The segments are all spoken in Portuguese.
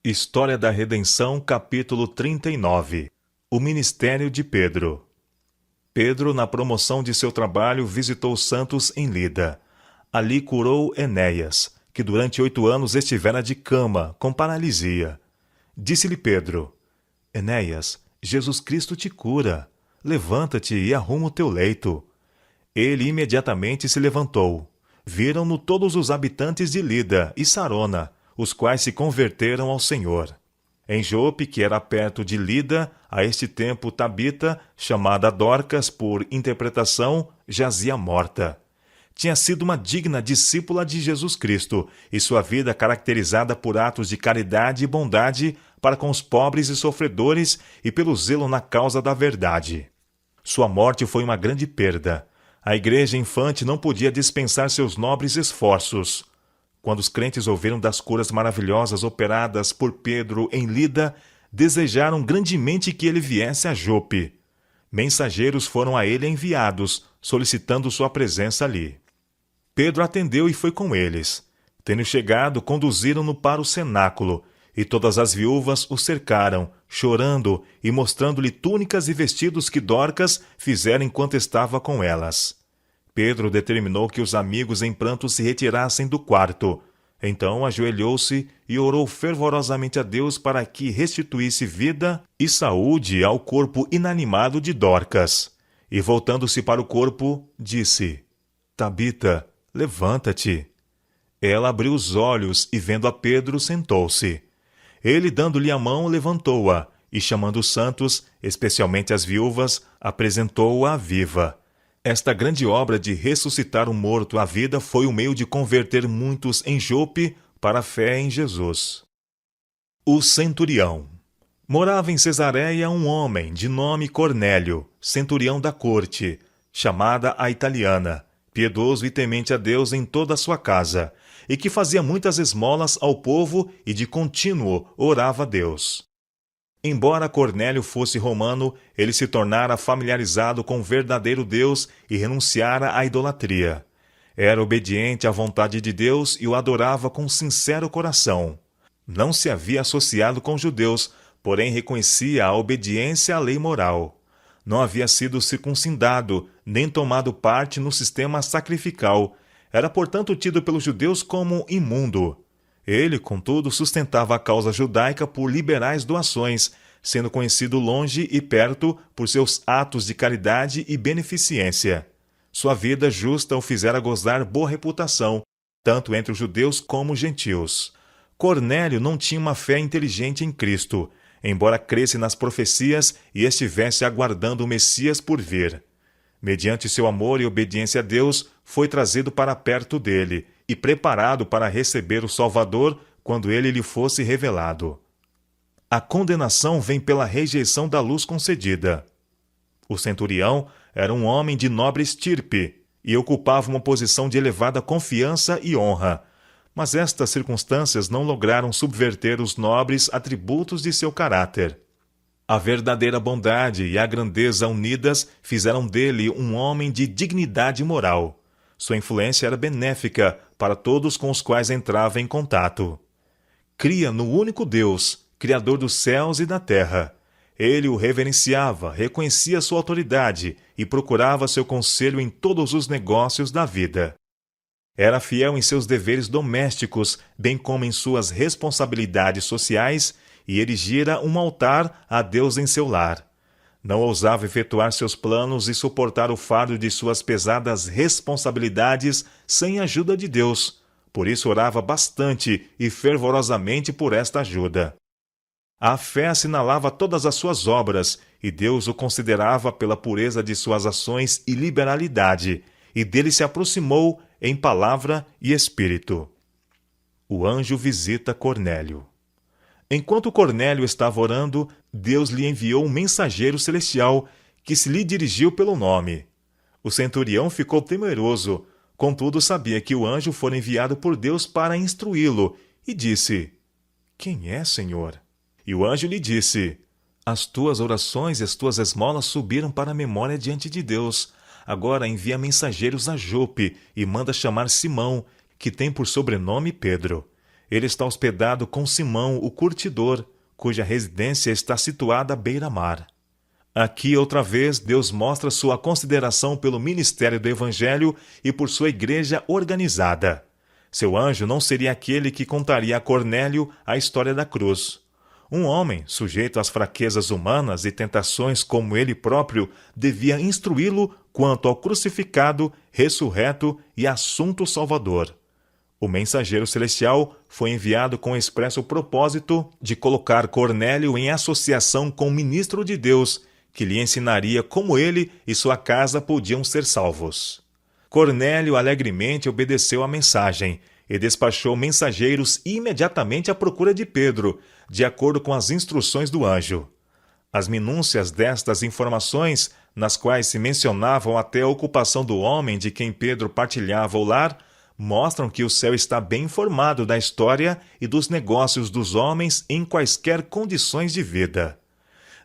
História da Redenção, capítulo 39. O ministério de Pedro. Pedro, na promoção de seu trabalho, visitou os santos em Lida. Ali curou Enéas, que durante 8 anos estivera de cama, com paralisia. Disse-lhe Pedro: Enéas, Jesus Cristo te cura. Levanta-te e arruma o teu leito. Ele imediatamente se levantou. Viram-no todos os habitantes de Lida e Sarona, os quais se converteram ao Senhor. Em Jope, que era perto de Lida, a este tempo Tabita, chamada Dorcas por interpretação, jazia morta. Tinha sido uma digna discípula de Jesus Cristo, e sua vida caracterizada por atos de caridade e bondade para com os pobres e sofredores e pelo zelo na causa da verdade. Sua morte foi uma grande perda. A igreja infante não podia dispensar seus nobres esforços. Quando os crentes ouviram das curas maravilhosas operadas por Pedro em Lida, desejaram grandemente que ele viesse a Jope. Mensageiros foram a ele enviados, solicitando sua presença ali. Pedro atendeu e foi com eles. Tendo chegado, conduziram-no para o cenáculo, e todas as viúvas o cercaram, chorando e mostrando-lhe túnicas e vestidos que Dorcas fizera enquanto estava com elas. Pedro determinou que os amigos em pranto se retirassem do quarto. Então ajoelhou-se e orou fervorosamente a Deus para que restituísse vida e saúde ao corpo inanimado de Dorcas. E voltando-se para o corpo, disse: Tabita, levanta-te. Ela abriu os olhos e, vendo a Pedro, sentou-se. Ele, dando-lhe a mão, levantou-a e, chamando os santos, especialmente as viúvas, apresentou-a viva. Esta grande obra de ressuscitar o morto à vida foi o meio de converter muitos em Jope para a fé em Jesus. O centurião. Morava em Cesareia um homem de nome Cornélio, centurião da corte, chamada a italiana, piedoso e temente a Deus em toda a sua casa, e que fazia muitas esmolas ao povo e de contínuo orava a Deus. Embora Cornélio fosse romano, ele se tornara familiarizado com o verdadeiro Deus e renunciara à idolatria. Era obediente à vontade de Deus e o adorava com sincero coração. Não se havia associado com judeus, porém reconhecia a obediência à lei moral. Não havia sido circuncidado, nem tomado parte no sistema sacrificial. Era, portanto, tido pelos judeus como imundo. Ele, contudo, sustentava a causa judaica por liberais doações, sendo conhecido longe e perto por seus atos de caridade e beneficência. Sua vida justa o fizera gozar boa reputação, tanto entre os judeus como os gentios. Cornélio não tinha uma fé inteligente em Cristo, embora cresce nas profecias e estivesse aguardando o Messias por vir. Mediante seu amor e obediência a Deus, foi trazido para perto dele e preparado para receber o Salvador quando ele lhe fosse revelado. A condenação vem pela rejeição da luz concedida. O centurião era um homem de nobre estirpe e ocupava uma posição de elevada confiança e honra, mas estas circunstâncias não lograram subverter os nobres atributos de seu caráter. A verdadeira bondade e a grandeza unidas fizeram dele um homem de dignidade moral. Sua influência era benéfica para todos com os quais entrava em contato. Cria no único Deus, Criador dos céus e da terra. Ele o reverenciava, reconhecia sua autoridade e procurava seu conselho em todos os negócios da vida. Era fiel em seus deveres domésticos, bem como em suas responsabilidades sociais, e erigira um altar a Deus em seu lar. Não ousava efetuar seus planos e suportar o fardo de suas pesadas responsabilidades sem a ajuda de Deus. Por isso orava bastante e fervorosamente por esta ajuda. A fé assinalava todas as suas obras, e Deus o considerava pela pureza de suas ações e liberalidade, e dele se aproximou em palavra e espírito. O anjo visita Cornélio. Enquanto Cornélio estava orando, Deus lhe enviou um mensageiro celestial que se lhe dirigiu pelo nome. O centurião ficou temeroso, contudo sabia que o anjo fora enviado por Deus para instruí-lo, e disse: Quem é, Senhor? E o anjo lhe disse: As tuas orações e as tuas esmolas subiram para a memória diante de Deus. Agora envia mensageiros a Jope e manda chamar Simão, que tem por sobrenome Pedro. ele está hospedado com Simão, o curtidor, cuja residência está situada à beira-mar. Aqui, outra vez, Deus mostra sua consideração pelo ministério do Evangelho e por sua igreja organizada. Seu anjo não seria aquele que contaria a Cornélio a história da cruz. Um homem, sujeito às fraquezas humanas e tentações como ele próprio, devia instruí-lo quanto ao crucificado, ressurreto e assunto salvador. O mensageiro celestial foi enviado com o expresso propósito de colocar Cornélio em associação com o ministro de Deus, que lhe ensinaria como ele e sua casa podiam ser salvos. Cornélio alegremente obedeceu à mensagem e despachou mensageiros imediatamente à procura de Pedro, de acordo com as instruções do anjo. As minúcias destas informações, nas quais se mencionavam até a ocupação do homem de quem Pedro partilhava o lar, mostram que o céu está bem informado da história e dos negócios dos homens em quaisquer condições de vida.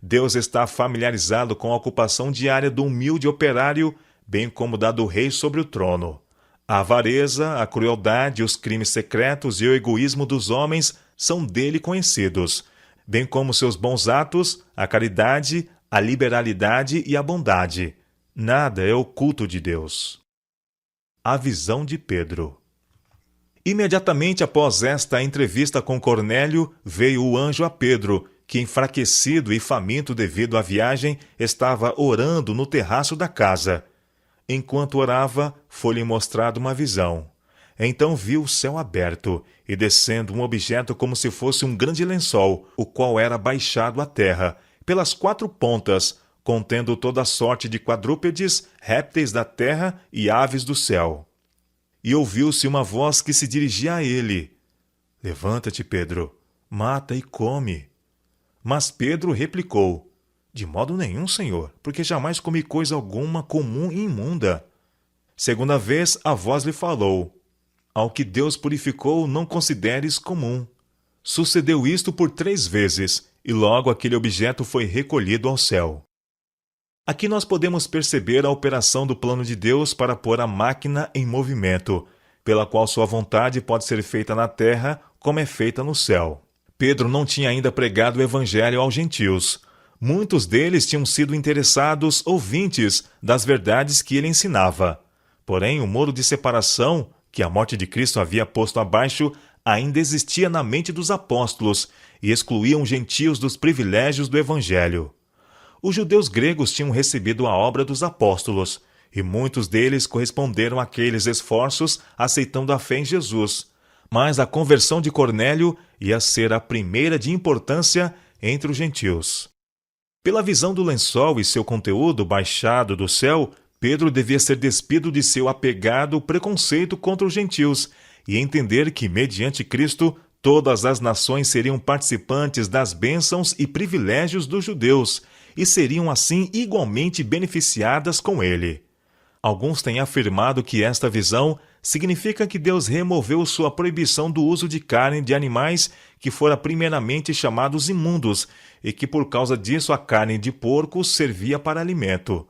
Deus está familiarizado com a ocupação diária do humilde operário, bem como da do rei sobre o trono. A avareza, a crueldade, os crimes secretos e o egoísmo dos homens são dele conhecidos, bem como seus bons atos, a caridade, a liberalidade e a bondade. Nada é oculto de Deus. A visão de Pedro. Imediatamente após esta entrevista com Cornélio, veio o anjo a Pedro, que, enfraquecido e faminto devido à viagem, estava orando no terraço da casa. Enquanto orava, foi-lhe mostrado uma visão. Então viu o céu aberto, e descendo um objeto como se fosse um grande lençol, o qual era baixado à terra, pelas 4 pontas, contendo toda sorte de quadrúpedes, répteis da terra e aves do céu. E ouviu-se uma voz que se dirigia a ele: Levanta-te, Pedro, mata e come. Mas Pedro replicou: De modo nenhum, Senhor, porque jamais comi coisa alguma comum e imunda. Segunda vez a voz lhe falou: Ao que Deus purificou, não consideres comum. Sucedeu isto por 3 vezes, e logo aquele objeto foi recolhido ao céu. Aqui nós podemos perceber a operação do plano de Deus para pôr a máquina em movimento, pela qual sua vontade pode ser feita na terra como é feita no céu. Pedro não tinha ainda pregado o evangelho aos gentios. Muitos deles tinham sido interessados ouvintes das verdades que ele ensinava. Porém, o muro de separação, que a morte de Cristo havia posto abaixo, ainda existia na mente dos apóstolos e excluíam gentios dos privilégios do evangelho. Os judeus gregos tinham recebido a obra dos apóstolos, e muitos deles corresponderam àqueles esforços aceitando a fé em Jesus. Mas a conversão de Cornélio ia ser a primeira de importância entre os gentios. Pela visão do lençol e seu conteúdo baixado do céu, Pedro devia ser despido de seu apegado preconceito contra os gentios e entender que, mediante Cristo, todas as nações seriam participantes das bênçãos e privilégios dos judeus e seriam assim igualmente beneficiadas com ele. Alguns têm afirmado que esta visão significa que Deus removeu sua proibição do uso de carne de animais que fora primeiramente chamados imundos e que por causa disso a carne de porco servia para alimento.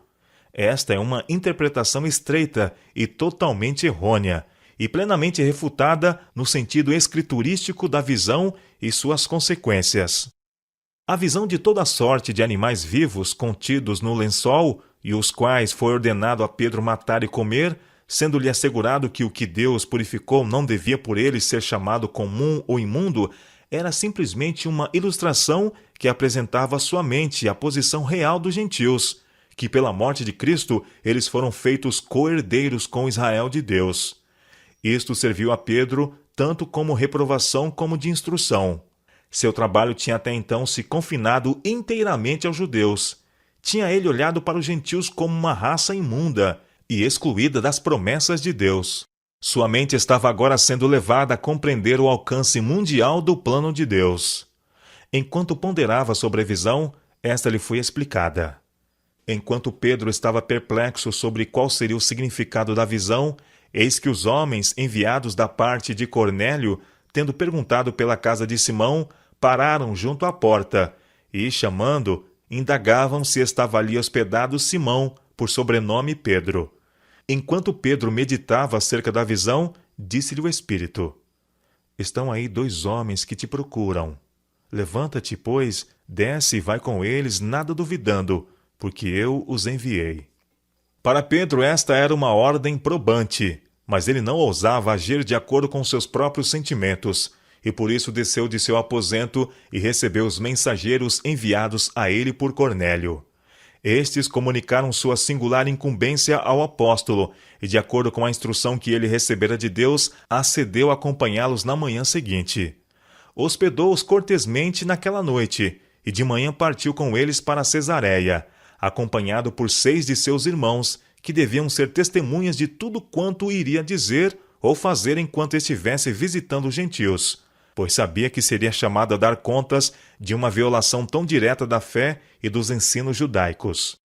Esta é uma interpretação estreita e totalmente errônea, e plenamente refutada no sentido escriturístico da visão e suas consequências. A visão de toda sorte de animais vivos contidos no lençol, e os quais foi ordenado a Pedro matar e comer, sendo-lhe assegurado que o que Deus purificou não devia por ele ser chamado comum ou imundo, era simplesmente uma ilustração que apresentava à sua mente a posição real dos gentios, que pela morte de Cristo eles foram feitos co-herdeiros com Israel de Deus. Isto serviu a Pedro tanto como reprovação como de instrução. Seu trabalho tinha até então se confinado inteiramente aos judeus. Tinha ele olhado para os gentios como uma raça imunda e excluída das promessas de Deus. Sua mente estava agora sendo levada a compreender o alcance mundial do plano de Deus. Enquanto ponderava sobre a visão, esta lhe foi explicada. Enquanto Pedro estava perplexo sobre qual seria o significado da visão, eis que os homens enviados da parte de Cornélio, tendo perguntado pela casa de Simão, pararam junto à porta e, chamando, indagavam se estava ali hospedado Simão, por sobrenome Pedro. Enquanto Pedro meditava acerca da visão, disse-lhe o Espírito: estão aí 2 homens que te procuram. Levanta-te, pois, desce e vai com eles, nada duvidando, porque eu os enviei. Para Pedro esta era uma ordem probante, mas ele não ousava agir de acordo com seus próprios sentimentos, e por isso desceu de seu aposento e recebeu os mensageiros enviados a ele por Cornélio. Estes comunicaram sua singular incumbência ao apóstolo, e de acordo com a instrução que ele recebera de Deus, acedeu a acompanhá-los na manhã seguinte. Hospedou-os cortesmente naquela noite, e de manhã partiu com eles para Cesareia, acompanhado por 6 de seus irmãos, que deviam ser testemunhas de tudo quanto iria dizer ou fazer enquanto estivesse visitando os gentios, pois sabia que seria chamado a dar contas de uma violação tão direta da fé e dos ensinos judaicos.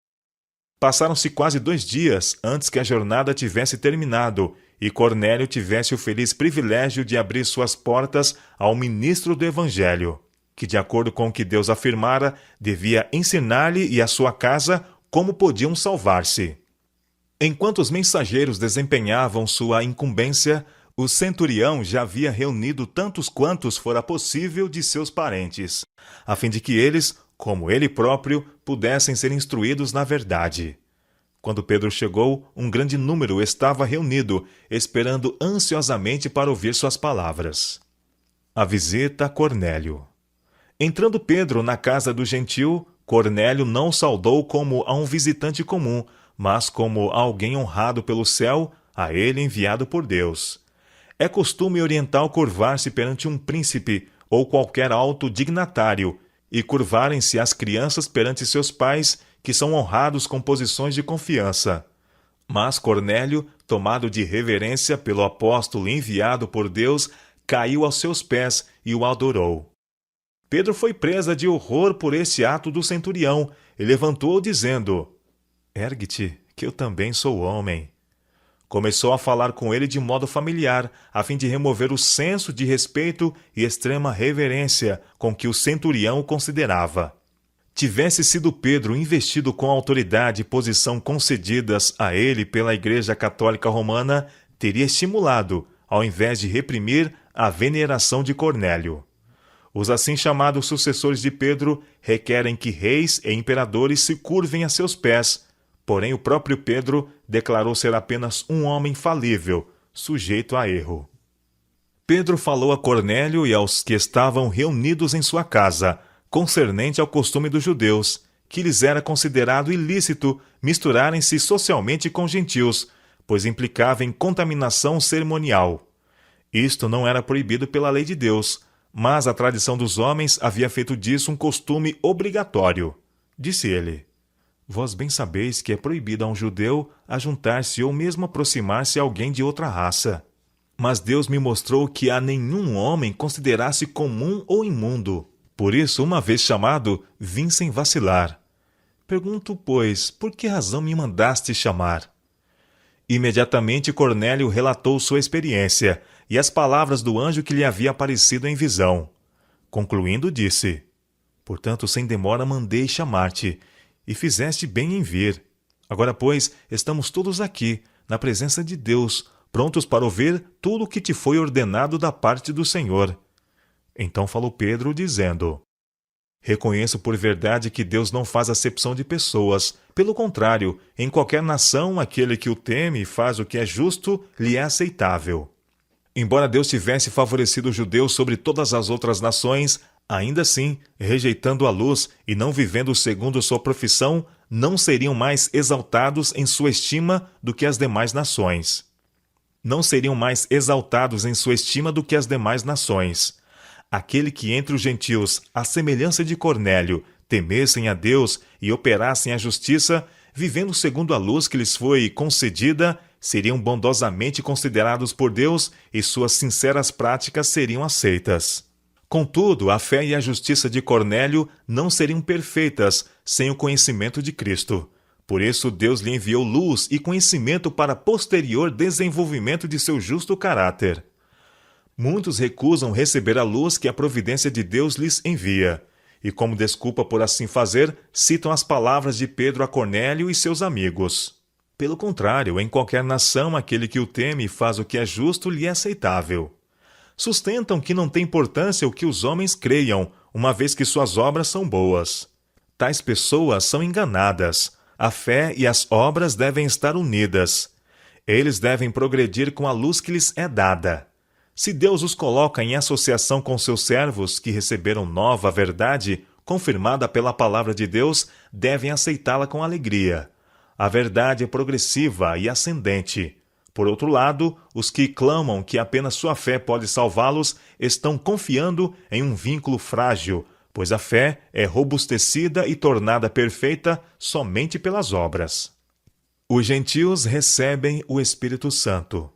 Passaram-se quase 2 dias antes que a jornada tivesse terminado e Cornélio tivesse o feliz privilégio de abrir suas portas ao ministro do Evangelho, que, de acordo com o que Deus afirmara, devia ensinar-lhe e a sua casa como podiam salvar-se. Enquanto os mensageiros desempenhavam sua incumbência, o centurião já havia reunido tantos quantos fora possível de seus parentes, a fim de que eles, como ele próprio, pudessem ser instruídos na verdade. Quando Pedro chegou, um grande número estava reunido, esperando ansiosamente para ouvir suas palavras. A visita a Cornélio. Entrando Pedro na casa do gentil, Cornélio não o saudou como a um visitante comum, mas como a alguém honrado pelo céu, a ele enviado por Deus. É costume oriental curvar-se perante um príncipe ou qualquer alto dignatário, e curvarem-se as crianças perante seus pais, que são honrados com posições de confiança. Mas Cornélio, tomado de reverência pelo apóstolo enviado por Deus, caiu aos seus pés e o adorou. Pedro foi presa de horror por esse ato do centurião e levantou-o dizendo: Ergue-te, que eu também sou homem. Começou a falar com ele de modo familiar, a fim de remover o senso de respeito e extrema reverência com que o centurião o considerava. Tivesse sido Pedro investido com a autoridade e posição concedidas a ele pela Igreja Católica Romana, teria estimulado, ao invés de reprimir, a veneração de Cornélio. Os assim chamados sucessores de Pedro requerem que reis e imperadores se curvem a seus pés, porém o próprio Pedro declarou ser apenas um homem falível, sujeito a erro. Pedro falou a Cornélio e aos que estavam reunidos em sua casa, concernente ao costume dos judeus, que lhes era considerado ilícito misturarem-se socialmente com gentios, pois implicava em contaminação cerimonial. Isto não era proibido pela lei de Deus, mas a tradição dos homens havia feito disso um costume obrigatório. Disse ele: Vós bem sabeis que é proibido a um judeu ajuntar-se ou mesmo aproximar-se a alguém de outra raça. Mas Deus me mostrou que a nenhum homem considerasse comum ou imundo. Por isso, uma vez chamado, vim sem vacilar. Pergunto, pois, por que razão me mandaste chamar? Imediatamente Cornélio relatou sua experiência e as palavras do anjo que lhe havia aparecido em visão. Concluindo, disse: Portanto, sem demora mandei chamar-te, e fizeste bem em vir. Agora, pois, estamos todos aqui, na presença de Deus, prontos para ouvir tudo o que te foi ordenado da parte do Senhor. Então falou Pedro, dizendo: Reconheço por verdade que Deus não faz acepção de pessoas. Pelo contrário, em qualquer nação, aquele que o teme e faz o que é justo, lhe é aceitável. Embora Deus tivesse favorecido os judeus sobre todas as outras nações, ainda assim, rejeitando a luz e não vivendo segundo sua profissão, não seriam mais exaltados em sua estima do que as demais nações. Não seriam mais exaltados em sua estima do que as demais nações. Aquele que entre os gentios, à semelhança de Cornélio, temessem a Deus e operassem a justiça, vivendo segundo a luz que lhes foi concedida, seriam bondosamente considerados por Deus e suas sinceras práticas seriam aceitas. Contudo, a fé e a justiça de Cornélio não seriam perfeitas sem o conhecimento de Cristo. Por isso, Deus lhe enviou luz e conhecimento para posterior desenvolvimento de seu justo caráter. Muitos recusam receber a luz que a providência de Deus lhes envia, e como desculpa por assim fazer, citam as palavras de Pedro a Cornélio e seus amigos. Pelo contrário, em qualquer nação, aquele que o teme e faz o que é justo lhe é aceitável. Sustentam que não tem importância o que os homens creiam, uma vez que suas obras são boas. Tais pessoas são enganadas. A fé e as obras devem estar unidas. Eles devem progredir com a luz que lhes é dada. Se Deus os coloca em associação com seus servos que receberam nova verdade, confirmada pela palavra de Deus, devem aceitá-la com alegria. A verdade é progressiva e ascendente. Por outro lado, os que clamam que apenas sua fé pode salvá-los estão confiando em um vínculo frágil, pois a fé é robustecida e tornada perfeita somente pelas obras. Os gentios recebem o Espírito Santo.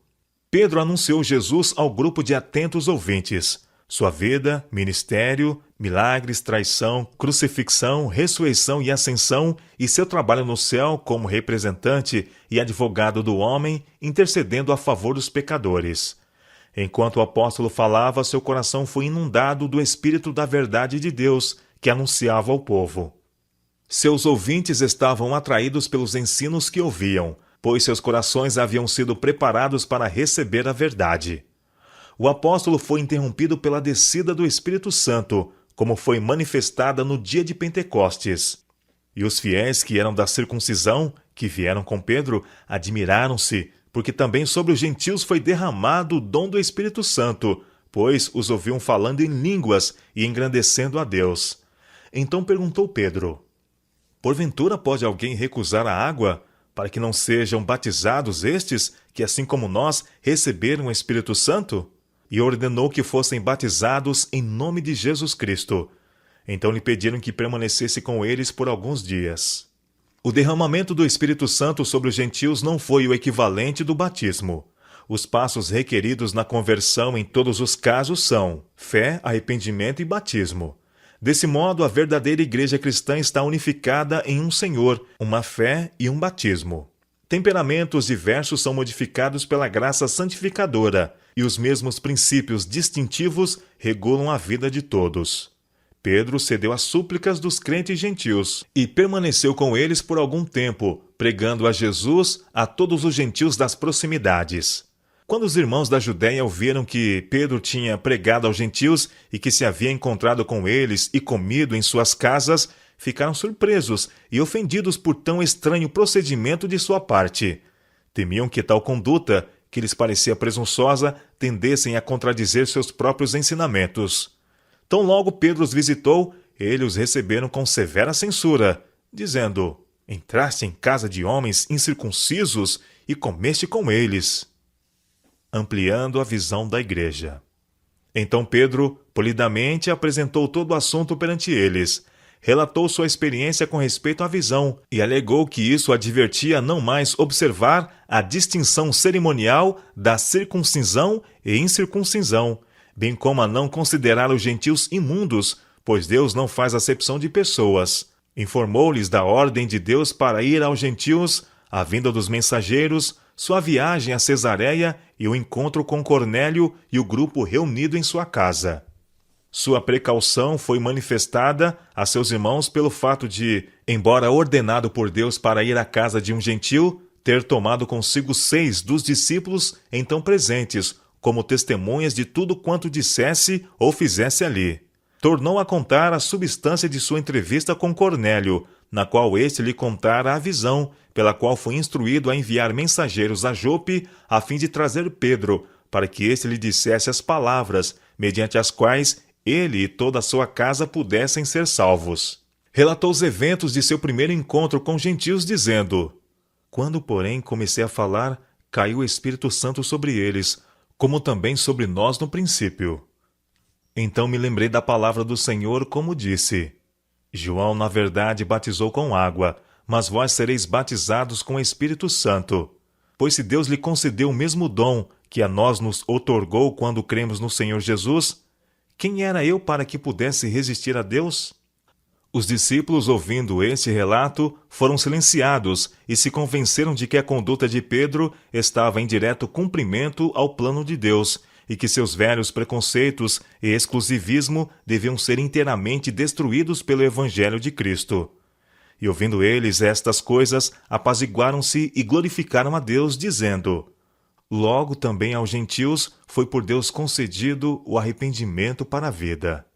Pedro anunciou Jesus ao grupo de atentos ouvintes. Sua vida, ministério, milagres, traição, crucifixão, ressurreição e ascensão, e seu trabalho no céu como representante e advogado do homem, intercedendo a favor dos pecadores. Enquanto o apóstolo falava, seu coração foi inundado do Espírito da verdade de Deus, que anunciava ao povo. Seus ouvintes estavam atraídos pelos ensinos que ouviam, pois seus corações haviam sido preparados para receber a verdade. O apóstolo foi interrompido pela descida do Espírito Santo, como foi manifestada no dia de Pentecostes. E os fiéis que eram da circuncisão, que vieram com Pedro, admiraram-se, porque também sobre os gentios foi derramado o dom do Espírito Santo, pois os ouviam falando em línguas e engrandecendo a Deus. Então perguntou Pedro: porventura pode alguém recusar a água, para que não sejam batizados estes, que assim como nós receberam o Espírito Santo? E ordenou que fossem batizados em nome de Jesus Cristo. Então lhe pediram que permanecesse com eles por alguns dias. O derramamento do Espírito Santo sobre os gentios não foi o equivalente do batismo. Os passos requeridos na conversão em todos os casos são fé, arrependimento e batismo. Desse modo, a verdadeira igreja cristã está unificada em um Senhor, uma fé e um batismo. Temperamentos diversos são modificados pela graça santificadora, e os mesmos princípios distintivos regulam a vida de todos. Pedro cedeu às súplicas dos crentes gentios e permaneceu com eles por algum tempo, pregando a Jesus a todos os gentios das proximidades. Quando os irmãos da Judéia ouviram que Pedro tinha pregado aos gentios e que se havia encontrado com eles e comido em suas casas, ficaram surpresos e ofendidos por tão estranho procedimento de sua parte. Temiam que tal conduta, que lhes parecia presunçosa, tendessem a contradizer seus próprios ensinamentos. Tão logo Pedro os visitou, eles os receberam com severa censura, dizendo: entraste em casa de homens incircuncisos e comeste com eles. Ampliando a visão da igreja. Então Pedro, polidamente, apresentou todo o assunto perante eles, relatou sua experiência com respeito à visão e alegou que isso advertia a não mais observar a distinção cerimonial da circuncisão e incircuncisão, bem como a não considerar os gentios imundos, pois Deus não faz acepção de pessoas. Informou-lhes da ordem de Deus para ir aos gentios, a vinda dos mensageiros, sua viagem a Cesareia e o encontro com Cornélio e o grupo reunido em sua casa. Sua precaução foi manifestada a seus irmãos pelo fato de, embora ordenado por Deus para ir à casa de um gentil, ter tomado consigo 6 dos discípulos então presentes, como testemunhas de tudo quanto dissesse ou fizesse ali. Tornou a contar a substância de sua entrevista com Cornélio, na qual este lhe contara a visão, pela qual foi instruído a enviar mensageiros a Jope, a fim de trazer Pedro, para que este lhe dissesse as palavras, mediante as quais ele e toda a sua casa pudessem ser salvos. Relatou os eventos de seu primeiro encontro com gentios, dizendo: quando, porém, comecei a falar, caiu o Espírito Santo sobre eles, como também sobre nós no princípio. Então me lembrei da palavra do Senhor, como disse: João, na verdade, batizou com água, mas vós sereis batizados com o Espírito Santo. Pois se Deus lhe concedeu o mesmo dom que a nós nos outorgou quando cremos no Senhor Jesus, quem era eu para que pudesse resistir a Deus? Os discípulos, ouvindo este relato, foram silenciados e se convenceram de que a conduta de Pedro estava em direto cumprimento ao plano de Deus e que seus velhos preconceitos e exclusivismo deviam ser inteiramente destruídos pelo Evangelho de Cristo. E ouvindo eles estas coisas, apaziguaram-se e glorificaram a Deus, dizendo: Logo também aos gentios foi por Deus concedido o arrependimento para a vida.